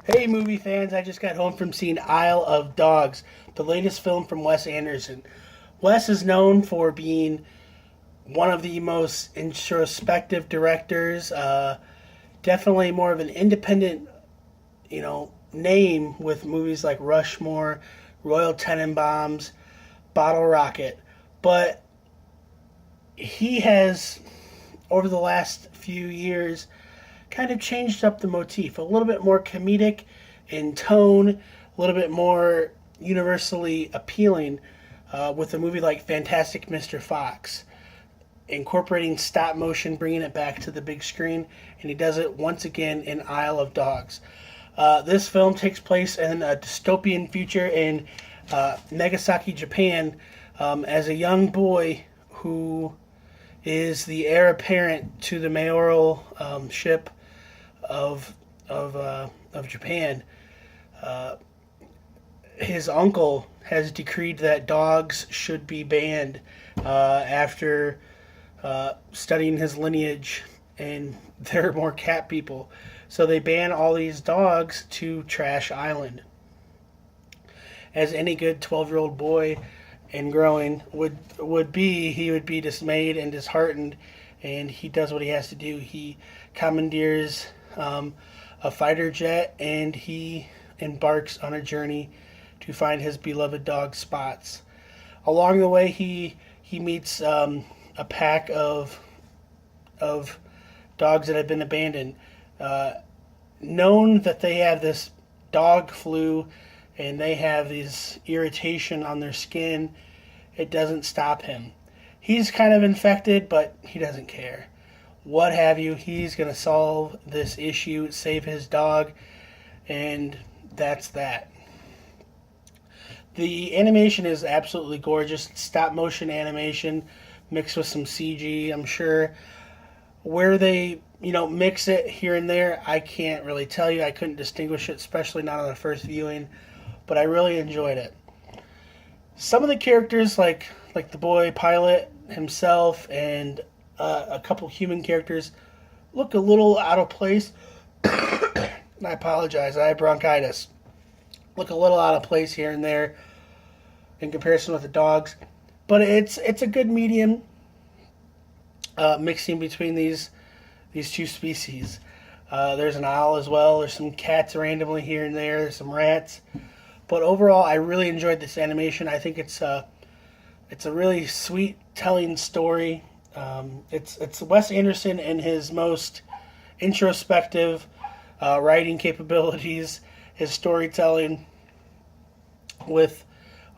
Hey, movie fans, I just got home from seeing Isle of Dogs, the latest film from Wes Anderson. Wes is known for being one of the most introspective directors, definitely more of an independent, name with movies like Rushmore, Royal Tenenbaums, Bottle Rocket. But he has, over the last few years, kind of changed up the motif, a little bit more comedic in tone, a little bit more universally appealing with a movie like Fantastic Mr. Fox, incorporating stop motion, bringing it back to the big screen, and he does it once again in Isle of Dogs. This film takes place in a dystopian future in Nagasaki, Japan, as a young boy who is the heir apparent to the mayoral ship of of Japan. His uncle has decreed that dogs should be banned after studying his lineage, and they're more cat people. So they ban all these dogs to Trash Island. As any good 12-year-old boy and growing would be, he would be dismayed and disheartened, and he does what he has to do. He commandeers a fighter jet, and he embarks on a journey to find his beloved dog Spots. Along the way, he meets a pack of dogs that have been abandoned, known that they have this dog flu and they have this irritation on their skin. It doesn't stop him. He's kind of infected, but he doesn't care. What have you, he's going to solve this issue, save his dog, and that's that. The animation is absolutely gorgeous. Stop motion animation mixed with some CG, I'm sure. Where they, mix it here and there, I can't really tell you. I couldn't distinguish it, especially not on the first viewing, but I really enjoyed it. Some of the characters, like the boy pilot himself and a couple human characters, look a little out of place. I apologize, I have bronchitis. Look a little out of place here and there in comparison with the dogs, but it's a good medium mixing between these two species. There's an owl as well. There's some cats randomly here and there. There's some rats, but overall, I really enjoyed this animation. I think it's a really sweet telling story. It's Wes Anderson in his most introspective writing capabilities, his storytelling, with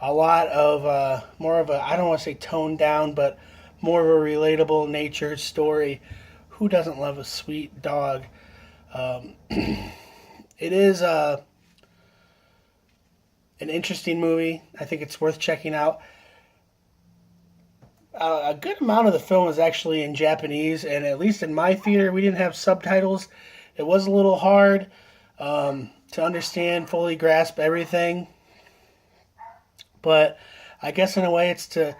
a lot of more of a, I don't want to say toned down, but more of a relatable nature story. Who doesn't love a sweet dog? It is an interesting movie. I think it's worth checking out. A good amount of the film is actually in Japanese, and at least in my theater, we didn't have subtitles. It was a little hard to understand, fully grasp everything. But I guess in a way, it's to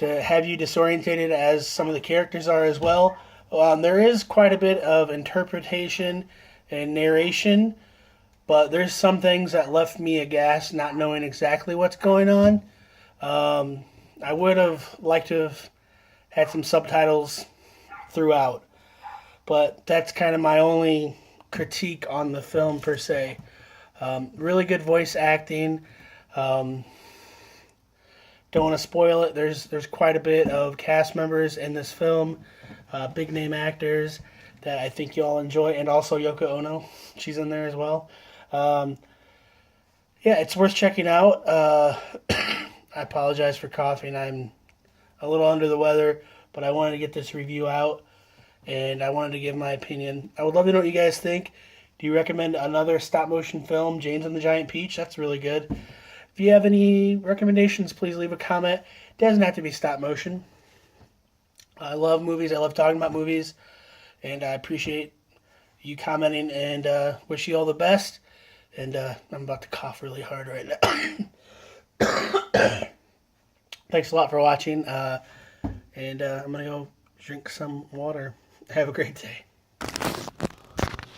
have you disorientated, as some of the characters are as well. There is quite a bit of interpretation and narration, but there's some things that left me aghast, not knowing exactly what's going on. I would have liked to have had some subtitles throughout, but that's kind of my only critique on the film per se. Really good voice acting. Don't want to spoil it. There's quite a bit of cast members in this film, big name actors that I think you'll enjoy, and also Yoko Ono, she's in there as well. Yeah, it's worth checking out. I apologize for coughing. I'm a little under the weather, but I wanted to get this review out, and I wanted to give my opinion. I would love to know what you guys think. Do you recommend another stop motion film, James and the Giant Peach? That's really good. If you have any recommendations, please leave a comment. It doesn't have to be stop motion. I love movies. I love talking about movies, and I appreciate you commenting, and wish you all the best. And I'm about to cough really hard right now. Thanks a lot for watching, and I'm going to go drink some water. Have a great day.